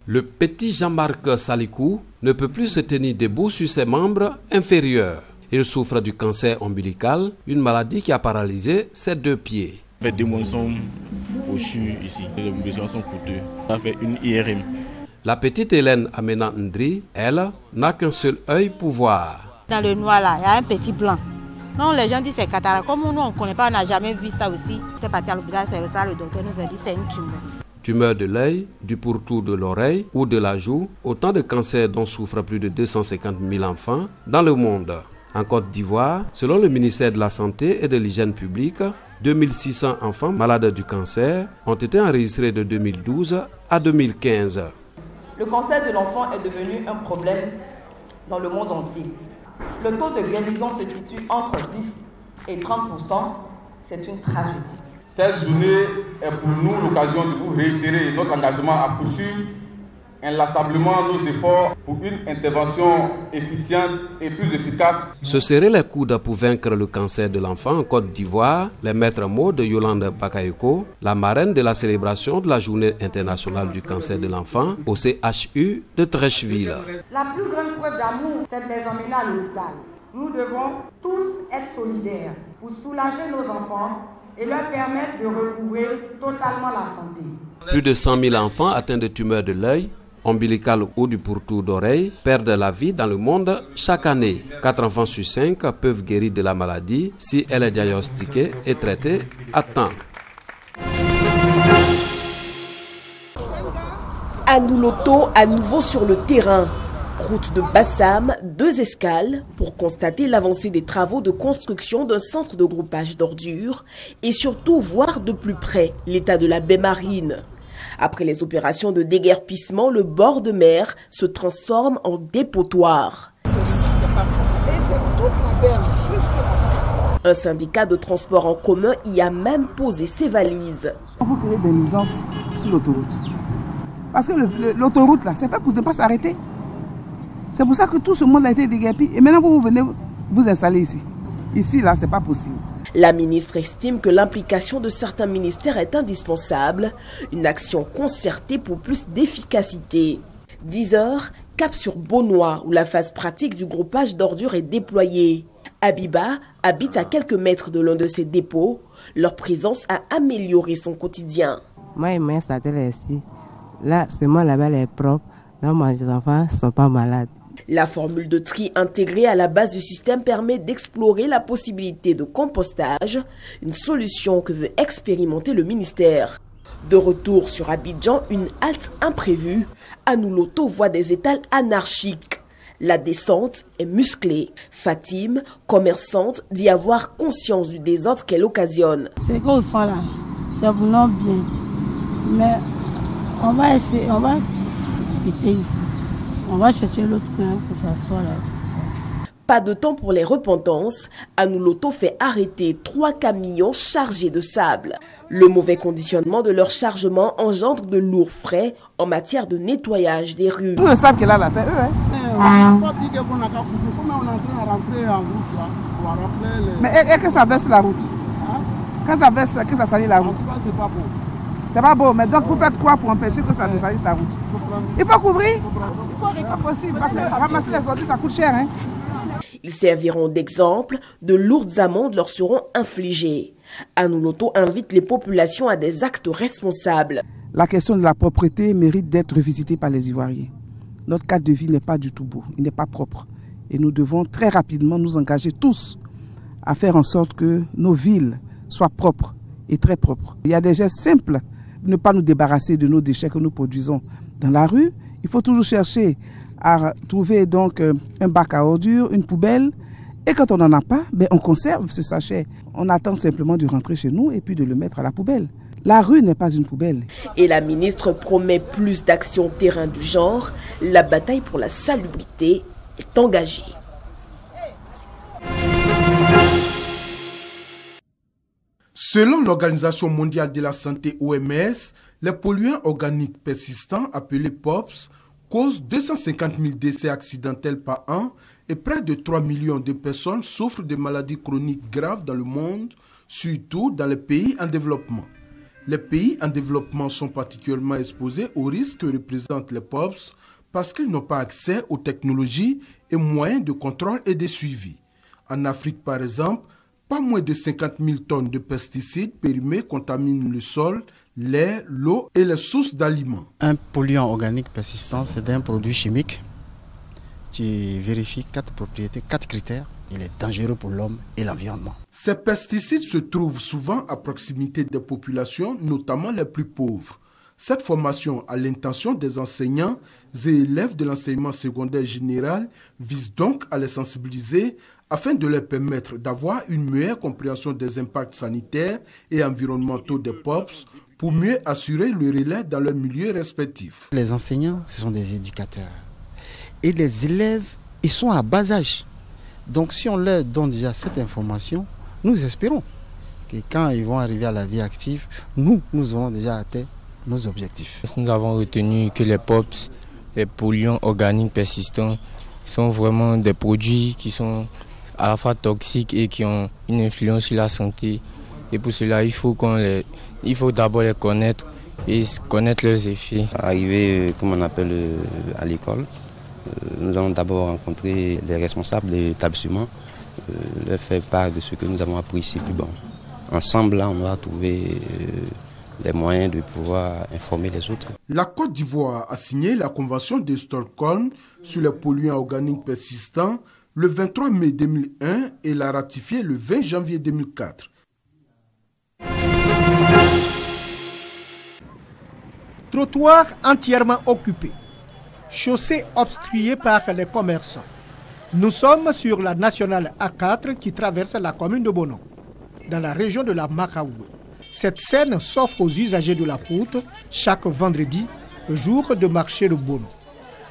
Le petit Jean-Marc Salikou ne peut plus se tenir debout sur ses membres inférieurs. Il souffre du cancer ombilical, une maladie qui a paralysé ses 2 pieds. Ça fait 2 mois, nous sommes au CHU ici. Les médicaments sont coûteux. On a fait une IRM. La petite Hélène Amena Ndri, elle, n'a qu'un seul œil pour voir. Dans le noir là, il y a un petit blanc. Non, les gens disent c'est cataracte. Comme nous, on ne connaît pas, on n'a jamais vu ça aussi. On est parti à l'hôpital, c'est ça, le docteur nous a dit c'est une tumeur. Tumeur de l'œil, du pourtour de l'oreille ou de la joue, autant de cancers dont souffrent plus de 250 000 enfants dans le monde. En Côte d'Ivoire, selon le ministère de la Santé et de l'Hygiène publique, 2600 enfants malades du cancer ont été enregistrés de 2012 à 2015. Le cancer de l'enfant est devenu un problème dans le monde entier. Le taux de guérison se situe entre 10 et 30%. C'est une tragédie. Cette journée est pour nous l'occasion de vous réitérer notre engagement à poursuivre inlassablement nos efforts pour une intervention efficiente et plus efficace. Se serrer les coudes pour vaincre le cancer de l'enfant en Côte d'Ivoire, les maîtres mots de Yolande Bakayoko, la marraine de la célébration de la Journée internationale du cancer de l'enfant au CHU de Treichville. La plus grande preuve d'amour, c'est de les emmener à l'hôpital. Nous devons tous être solidaires pour soulager nos enfants et leur permettre de recouvrer totalement la santé. Plus de 100 000 enfants atteints de tumeurs de l'œil, ombilical ou du pourtour d'oreille perdent la vie dans le monde chaque année. 4 enfants sur 5 peuvent guérir de la maladie si elle est diagnostiquée et traitée à temps. Anouloto à nouveau sur le terrain. Route de Bassam, 2 escales pour constater l'avancée des travaux de construction d'un centre de groupage d'ordures et surtout voir de plus près l'état de la baie marine. Après les opérations de déguerpissement, le bord de mer se transforme en dépotoir. Un syndicat de transport en commun y a même posé ses valises. On peut créer des nuisances sur l'autoroute. Parce que l'autoroute, là, c'est fait pour ne pas s'arrêter. C'est pour ça que tout ce monde a été déguerpi. Et maintenant, vous venez vous installer ici. Ici, là, c'est pas possible. La ministre estime que l'implication de certains ministères est indispensable. Une action concertée pour plus d'efficacité. 10 heures, cap sur Beaunois, où la phase pratique du groupage d'ordures est déployée. Abiba habite à quelques mètres de l'un de ces dépôts. Leur présence a amélioré son quotidien. Moi, je m'installe ici. Là, c'est moi là-bas, elle est propre. Non, mes enfants ne sont pas malades. La formule de tri intégrée à la base du système permet d'explorer la possibilité de compostage, une solution que veut expérimenter le ministère. De retour sur Abidjan, une halte imprévue. Anouloto voit des étals anarchiques. La descente est musclée. Fatim, commerçante, dit avoir conscience du désordre qu'elle occasionne. C'est qu'on fait là, c'est vraiment bien. Mais on va essayer, on va quitter ici. On va chercher l'autre coin pour s'asseoir là. Pas de temps pour les repentances. Anouloto fait arrêter 3 camions chargés de sable. Le mauvais conditionnement de leur chargement engendre de lourds frais en matière de nettoyage des rues. Tout le sable qu'il a là, c'est eux. Mais et que ça verse la route. Quand ça verse, que ça salit la route. C'est pas beau. C'est pas beau, mais donc vous faites quoi pour empêcher que ça ne salisse la route? Il faut couvrir. C'est pas possible parce que ramasser les ordures, ça coûte cher. Hein? Ils serviront d'exemple, de lourdes amendes leur seront infligées. Anouloto invite les populations à des actes responsables. La question de la propreté mérite d'être revisitée par les Ivoiriens. Notre cadre de vie n'est pas du tout beau, il n'est pas propre. Et nous devons très rapidement nous engager tous à faire en sorte que nos villes soient propres et très propres. Il y a des gestes simples. Ne pas nous débarrasser de nos déchets que nous produisons dans la rue. Il faut toujours chercher à trouver donc un bac à ordures, une poubelle. Et quand on n'en a pas, ben on conserve ce sachet. On attend simplement de rentrer chez nous et puis de le mettre à la poubelle. La rue n'est pas une poubelle. Et la ministre promet plus d'actions terrain du genre. La bataille pour la salubrité est engagée. Selon l'Organisation mondiale de la santé OMS, les polluants organiques persistants appelés POPs causent 250 000 décès accidentels par an et près de 3 millions de personnes souffrent de maladies chroniques graves dans le monde, surtout dans les pays en développement. Les pays en développement sont particulièrement exposés aux risques que représentent les POPs parce qu'ils n'ont pas accès aux technologies et moyens de contrôle et de suivi. En Afrique, par exemple, pas moins de 50 000 tonnes de pesticides périmés contaminent le sol, l'air, l'eau et les sources d'aliments. Un polluant organique persistant, c'est un produit chimique qui vérifie 4 propriétés, 4 critères. Il est dangereux pour l'homme et l'environnement. Ces pesticides se trouvent souvent à proximité des populations, notamment les plus pauvres. Cette formation à l'intention des enseignants et élèves de l'enseignement secondaire général vise donc à les sensibiliser afin de leur permettre d'avoir une meilleure compréhension des impacts sanitaires et environnementaux des POPs pour mieux assurer le relais dans leur milieu respectif. Les enseignants, ce sont des éducateurs. Et les élèves, ils sont à bas âge. Donc si on leur donne déjà cette information, nous espérons que quand ils vont arriver à la vie active, nous aurons déjà atteint nos objectifs. Nous avons retenu que les POPs, les polluants organiques persistants, sont vraiment des produits qui sont à la fois toxiques et qui ont une influence sur la santé. Et pour cela, il faut d'abord les connaître et connaître leurs effets. Arrivé, comme on appelle à l'école, nous allons d'abord rencontrer les responsables de l'établissement, leur faire part de ce que nous avons appris ici. Puis bon, ensemble, là, on va trouver les moyens de pouvoir informer les autres. La Côte d'Ivoire a signé la Convention de Stockholm sur les polluants organiques persistants le 23 mai 2001 et l'a ratifiée le 20 janvier 2004. Trottoirs entièrement occupés. Chaussée obstruée par les commerçants. Nous sommes sur la nationale A4 qui traverse la commune de Bono, dans la région de la Maraoué. Cette scène s'offre aux usagers de la route chaque vendredi, jour de marché de Bono.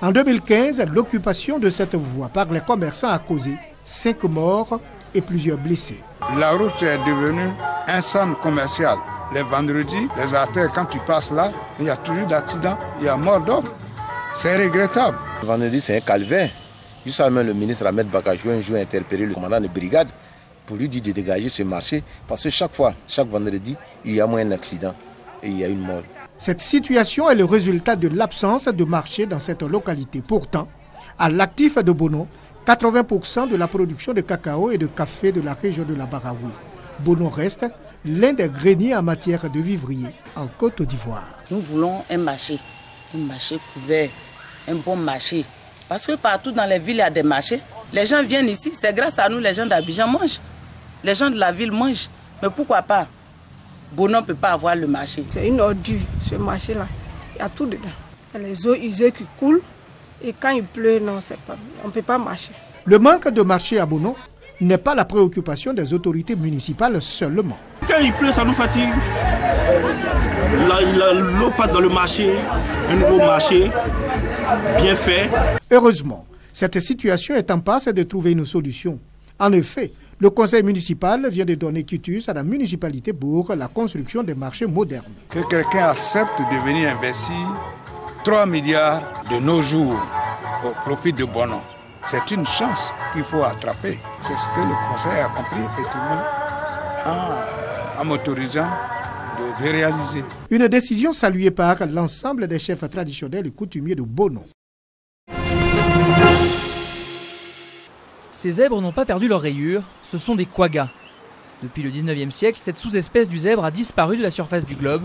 En 2015, l'occupation de cette voie par les commerçants a causé 5 morts et plusieurs blessés. La route est devenue un centre commercial. Les vendredis, les artères, quand tu passes là, il y a toujours d'accidents, il y a mort d'hommes. C'est regrettable. Le vendredi, c'est un calvaire. Jusqu'à même le ministre Ahmed Bakajou un jour a interpellé le commandant de brigade pour lui dire de dégager ce marché. Parce que chaque fois, chaque vendredi, il y a moins d'accidents et il y a une mort. Cette situation est le résultat de l'absence de marché dans cette localité. Pourtant, à l'actif de Bono, 80% de la production de cacao et de café de la région de la Maraoué. Bono reste l'un des greniers en matière de vivrier en Côte d'Ivoire. Nous voulons un marché couvert, un bon marché. Parce que partout dans les villes, il y a des marchés. Les gens viennent ici, c'est grâce à nous, les gens d'Abidjan mangent. Les gens de la ville mangent. Mais pourquoi pas? Bono ne peut pas avoir le marché. C'est une ordure, ce marché-là. Il y a tout dedans. Il y a les eaux usées qui coulent. Et quand il pleut, non, on ne peut pas marcher. Le manque de marché à Bono n'est pas la préoccupation des autorités municipales seulement. Quand il pleut, ça nous fatigue. L'eau passe dans le marché, un nouveau marché, bien fait. Heureusement, cette situation est en passe de trouver une solution. En effet, le conseil municipal vient de donner quitus à la municipalité pour la construction des marchés modernes. Que quelqu'un accepte de venir investir 3 milliards de nos jours au profit de Bono, c'est une chance qu'il faut attraper. C'est ce que le conseil a compris effectivement en m'autorisant de réaliser. Une décision saluée par l'ensemble des chefs traditionnels et coutumiers de Bono. Ces zèbres n'ont pas perdu leur rayure, ce sont des quaggas. Depuis le 19e siècle, cette sous-espèce du zèbre a disparu de la surface du globe.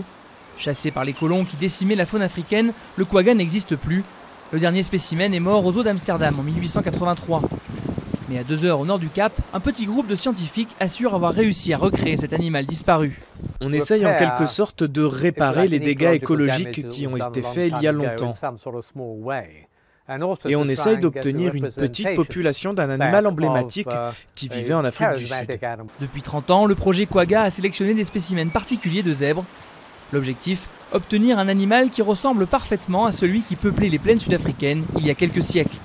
Chassé par les colons qui décimaient la faune africaine, le quagga n'existe plus. Le dernier spécimen est mort aux eaux d'Amsterdam en 1883. Mais à 2 heures au nord du Cap, un petit groupe de scientifiques assure avoir réussi à recréer cet animal disparu. On essaye en quelque sorte de réparer les dégâts écologiques qui ont été faits il y a longtemps. Et on essaye d'obtenir une petite population d'un animal emblématique qui vivait en Afrique du Sud. Depuis 30 ans, le projet Quagga a sélectionné des spécimens particuliers de zèbres. L'objectif, obtenir un animal qui ressemble parfaitement à celui qui peuplait les plaines sud-africaines il y a quelques siècles.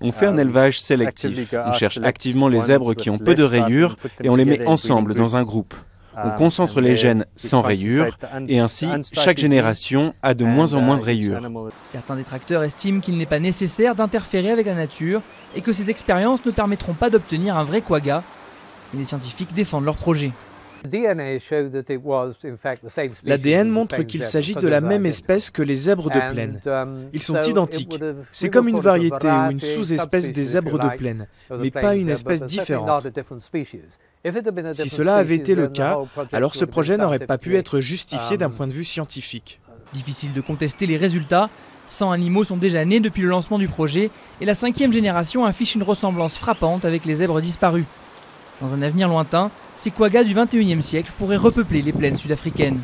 On fait un élevage sélectif. On cherche activement les zèbres qui ont peu de rayures et on les met ensemble dans un groupe. On concentre les gènes sans rayures et ainsi, chaque génération a de moins en moins de rayures. Certains détracteurs estiment qu'il n'est pas nécessaire d'interférer avec la nature et que ces expériences ne permettront pas d'obtenir un vrai quagga. Mais les scientifiques défendent leur projet. L'ADN montre qu'il s'agit de la même espèce que les zèbres de plaine. Ils sont identiques. C'est comme une variété ou une sous-espèce des zèbres de plaine, mais pas une espèce différente. Si cela avait été le cas, alors ce projet n'aurait pas pu être justifié d'un point de vue scientifique. Difficile de contester les résultats. 100 animaux sont déjà nés depuis le lancement du projet et la 5e génération affiche une ressemblance frappante avec les zèbres disparus. Dans un avenir lointain, ces quaggas du XXIe siècle pourraient repeupler les plaines sud-africaines.